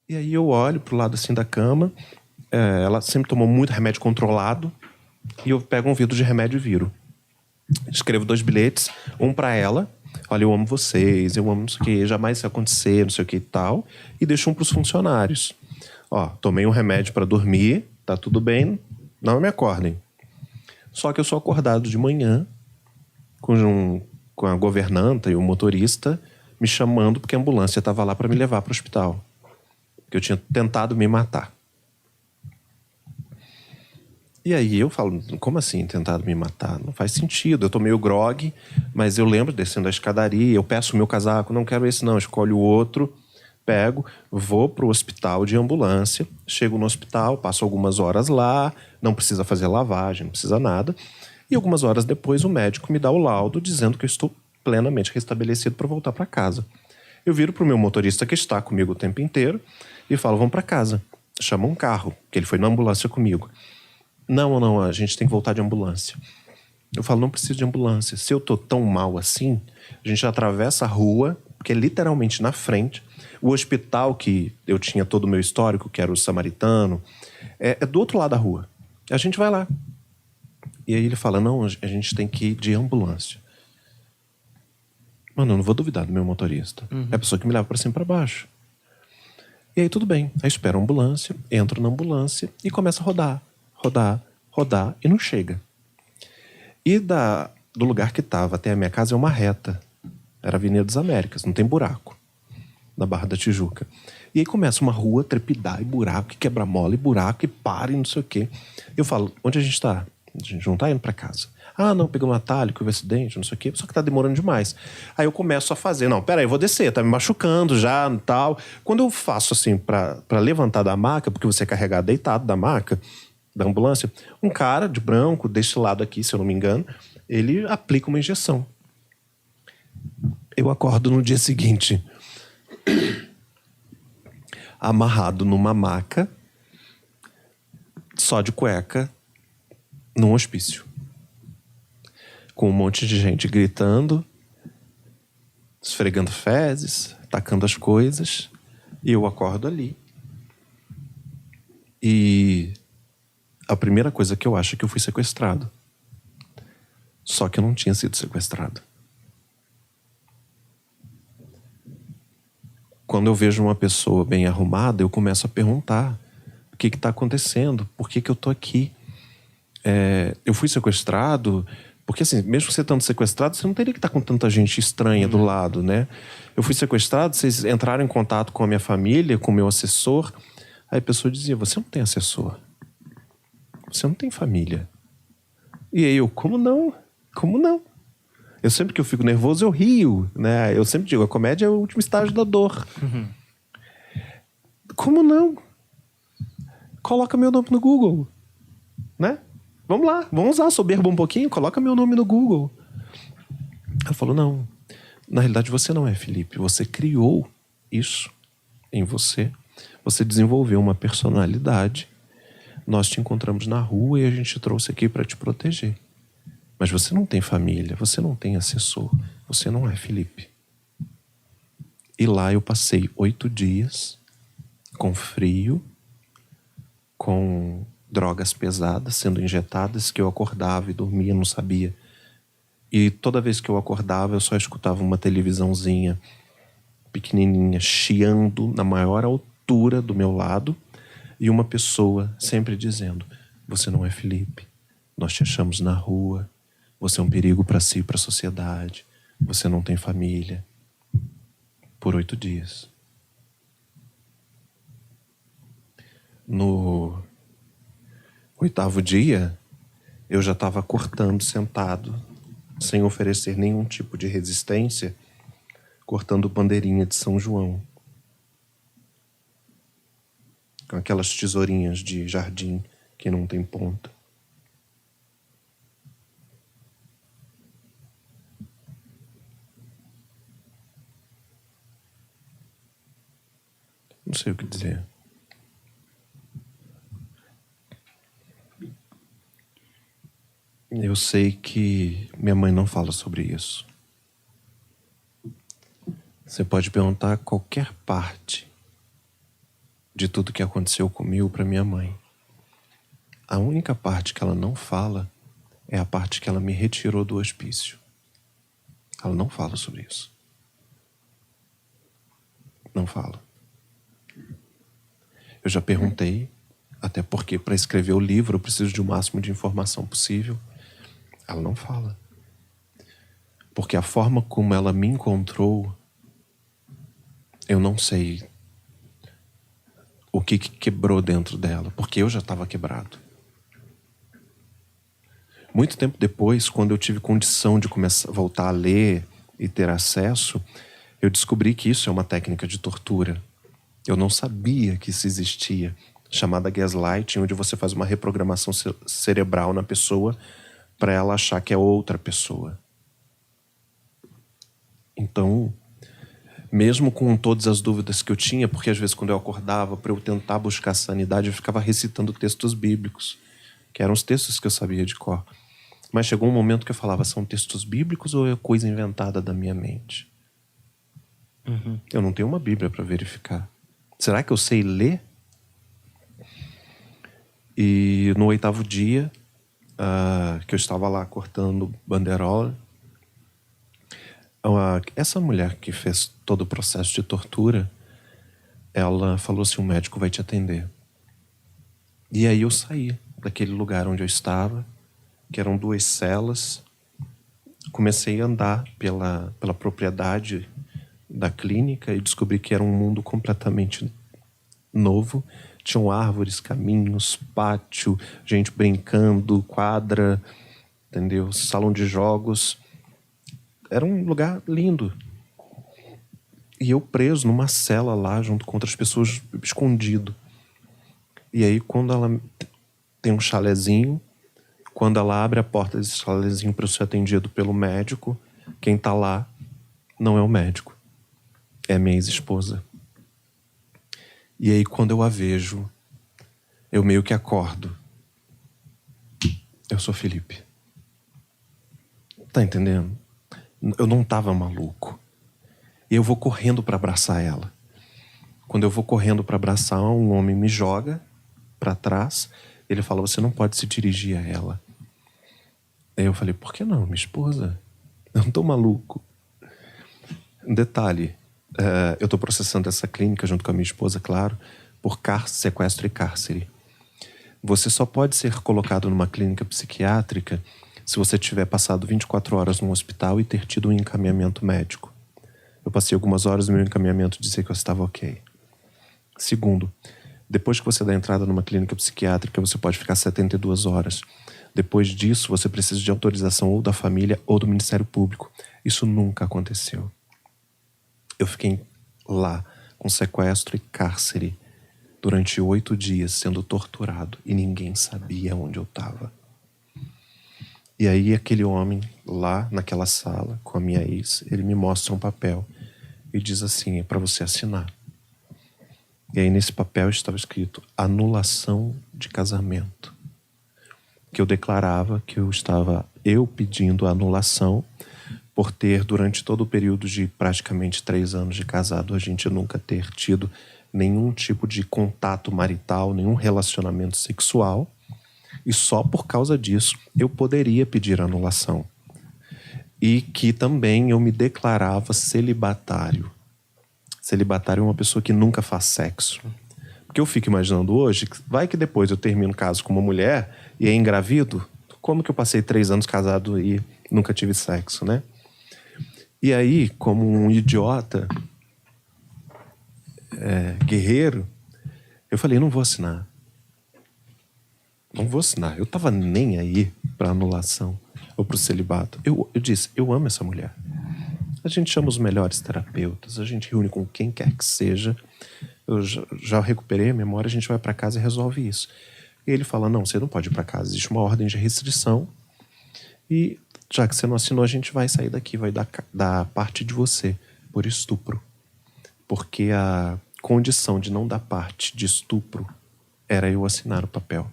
E aí eu olho pro lado assim da cama, ela sempre tomou muito remédio controlado, e eu pego um vidro de remédio e viro. Escrevo 2 bilhetes, um pra ela: olha, eu amo vocês, eu amo não sei o que, jamais isso acontecer, não sei o que e tal. E deixo um pros funcionários: ó, tomei um remédio pra dormir, tá tudo bem, não me acordem. Só que eu sou acordado de manhã com a governanta e o motorista me chamando porque a ambulância estava lá para me levar para o hospital, porque eu tinha tentado me matar. E aí eu falo: como assim tentado me matar? Não faz sentido. Eu tô meio grogue, mas eu lembro descendo a escadaria, eu peço o meu casaco: não quero esse não, escolho o outro, pego, vou pro hospital de ambulância, chego no hospital, passo algumas horas lá, não precisa fazer lavagem, não precisa nada. E algumas horas depois o médico me dá o laudo dizendo que eu estou plenamente restabelecido para voltar para casa. Eu viro pro meu motorista, que está comigo o tempo inteiro, e falo: vamos para casa. Chama um carro, que ele foi na ambulância comigo. Não, a gente tem que voltar de ambulância. Eu falo: não preciso de ambulância. Se eu tô tão mal assim, a gente atravessa a rua, porque é literalmente na frente. O hospital que eu tinha todo o meu histórico, que era o Samaritano, é do outro lado da rua. A gente vai lá. E aí ele fala: não, a gente tem que ir de ambulância. Mano, eu não vou duvidar do meu motorista. É a pessoa que me leva pra cima e pra baixo. E aí tudo bem. Aí espero a ambulância, entro na ambulância e começa a rodar e não chega. E do lugar que tava até a minha casa é uma reta. Era a Avenida das Américas, não tem buraco. Na Barra da Tijuca. E aí começa uma rua trepidar, e buraco, e quebra-mola, e buraco, e para, e não sei o quê. Eu falo: onde a gente tá? A gente não tá indo pra casa. Ah, não, pegou um atalho, que houve acidente, não sei o quê. Só que tá demorando demais. Aí eu começo a fazer: não, peraí, eu vou descer, tá me machucando já e tal. Quando eu faço assim pra levantar da maca, porque você é carregado deitado da maca, da ambulância, um cara de branco, deste lado aqui, se eu não me engano, ele aplica uma injeção. Eu acordo no dia seguinte amarrado numa maca, só de cueca, num hospício. Com um monte de gente gritando, esfregando fezes, tacando as coisas. E eu acordo ali. E a primeira coisa que eu acho é que eu fui sequestrado. Só que eu não tinha sido sequestrado. Quando eu vejo uma pessoa bem arrumada, eu começo a perguntar: o que está acontecendo? Por que eu tô aqui? Eu fui sequestrado? Porque assim, mesmo você estando sequestrado, você não teria que estar com tanta gente estranha do lado, né? Eu fui sequestrado, vocês entraram em contato com a minha família, com o meu assessor. Aí a pessoa dizia: você não tem assessor. Você não tem família. E aí eu: como não? Como não? Eu sempre que eu fico nervoso, eu rio, né? Eu sempre digo: a comédia é o último estágio da dor. Como não? Coloca meu nome no Google, né? Vamos lá, vamos usar a soberba um pouquinho, coloca meu nome no Google. Ela falou: não, na realidade você não é Felipe, você criou isso em você, você desenvolveu uma personalidade, nós te encontramos na rua e a gente te trouxe aqui para te proteger. Mas você não tem família, você não tem assessor, você não é Felipe. E lá eu passei 8 dias com frio, com drogas pesadas sendo injetadas, que eu acordava e dormia, não sabia. E toda vez que eu acordava, eu só escutava uma televisãozinha pequenininha chiando na maior altura do meu lado, e uma pessoa sempre dizendo: você não é Felipe, nós te achamos na rua, você é um perigo para si e para a sociedade, você não tem família. Por 8 dias. No 8º dia, eu já estava cortando sentado, sem oferecer nenhum tipo de resistência, cortando bandeirinha de São João. Com aquelas tesourinhas de jardim que não tem ponta. Não sei o que dizer. Eu sei que minha mãe não fala sobre isso. Você pode perguntar qualquer parte de tudo que aconteceu comigo para minha mãe. A única parte que ela não fala é a parte que ela me retirou do hospício. Ela não fala sobre isso. Não fala. Eu já perguntei, até porque para escrever o livro eu preciso de o máximo de informação possível. Ela não fala. Porque a forma como ela me encontrou, eu não sei o que quebrou dentro dela, porque eu já estava quebrado. Muito tempo depois, quando eu tive condição de começar a voltar a ler e ter acesso, eu descobri que isso é uma técnica de tortura. Eu não sabia que isso existia, chamada gaslighting, onde você faz uma reprogramação cerebral na pessoa para ela achar que é outra pessoa. Então, mesmo com todas as dúvidas que eu tinha, porque às vezes quando eu acordava para eu tentar buscar sanidade, eu ficava recitando textos bíblicos, que eram os textos que eu sabia de cor. Mas chegou um momento que eu falava, são textos bíblicos ou é coisa inventada da minha mente? Eu não tenho uma Bíblia para verificar. Será que eu sei ler? E no 8º dia, que eu estava lá cortando banderola, essa mulher que fez todo o processo de tortura, ela falou assim, o médico vai te atender. E aí eu saí daquele lugar onde eu estava, que eram 2 celas, comecei a andar pela propriedade da clínica e descobri que era um mundo completamente novo. Tinham árvores, caminhos, pátio, gente brincando, quadra, entendeu? Salão de jogos. Era um lugar lindo. E eu preso numa cela lá, junto com outras pessoas, escondido. E aí, quando ela tem um chalezinho, quando ela abre a porta desse chalezinho para eu ser atendido pelo médico, quem tá lá não é o médico, é a minha ex-esposa. E aí, quando eu a vejo, eu meio que acordo. Eu sou Felipe. Tá entendendo? Eu não tava maluco. E eu vou correndo para abraçar ela. Quando eu vou correndo para abraçar, um homem me joga para trás. Ele fala, você não pode se dirigir a ela. Aí eu falei, por que não? Minha esposa. Eu não tô maluco. Detalhe, eu tô processando essa clínica junto com a minha esposa, claro, por sequestro e cárcere. Você só pode ser colocado numa clínica psiquiátrica se você tiver passado 24 horas num hospital e ter tido um encaminhamento médico. Eu passei algumas horas e meu encaminhamento dizia que eu estava ok. Segundo, depois que você dá entrada numa clínica psiquiátrica, você pode ficar 72 horas. Depois disso, você precisa de autorização ou da família ou do Ministério Público. Isso nunca aconteceu. Eu fiquei lá com sequestro e cárcere durante 8 dias sendo torturado e ninguém sabia onde eu estava. E aí aquele homem lá naquela sala com a minha ex, ele me mostra um papel e diz assim, é para você assinar. E aí nesse papel estava escrito anulação de casamento. Que eu declarava que eu estava pedindo a anulação por ter, durante todo o período de praticamente 3 anos de casado, a gente nunca ter tido nenhum tipo de contato marital, nenhum relacionamento sexual. E só por causa disso eu poderia pedir anulação. E que também eu me declarava celibatário. Celibatário é uma pessoa que nunca faz sexo. Porque eu fico imaginando hoje, vai que depois eu termino o caso com uma mulher e é engravido, como que eu passei 3 anos casado e nunca tive sexo, né? E aí, como um idiota, guerreiro, eu falei, não vou assinar. Não vou assinar. Eu tava nem aí pra anulação ou pro celibato. Eu disse, eu amo essa mulher. A gente chama os melhores terapeutas, a gente reúne com quem quer que seja. Eu já recuperei a memória, a gente vai pra casa e resolve isso. E ele fala, não, você não pode ir pra casa, existe uma ordem de restrição e já que você não assinou, a gente vai sair daqui, vai dar parte de você por estupro. Porque a condição de não dar parte de estupro era eu assinar o papel.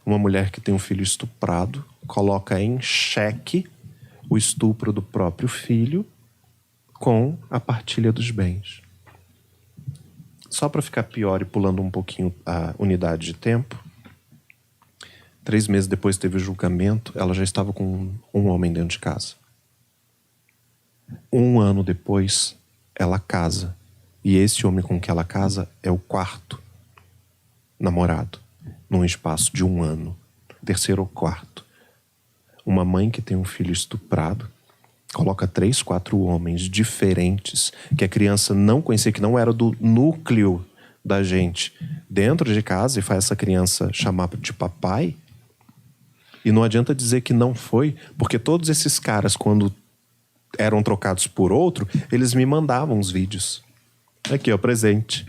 Uma mulher que tem um filho estuprado coloca em xeque o estupro do próprio filho com a partilha dos bens. Só para ficar pior e pulando um pouquinho a unidade de tempo, 3 meses depois teve o julgamento, ela já estava com um homem dentro de casa. 1 ano depois, ela casa. E esse homem com que ela casa é o 4º namorado, num espaço de 1 ano. 3º ou 4º. Uma mãe que tem um filho estuprado coloca 3, 4 homens diferentes que a criança não conhecia, que não era do núcleo da gente, dentro de casa, e faz essa criança chamar de papai. E não adianta dizer que não foi, porque todos esses caras, quando eram trocados por outro, eles me mandavam os vídeos. Aqui, ó, presente.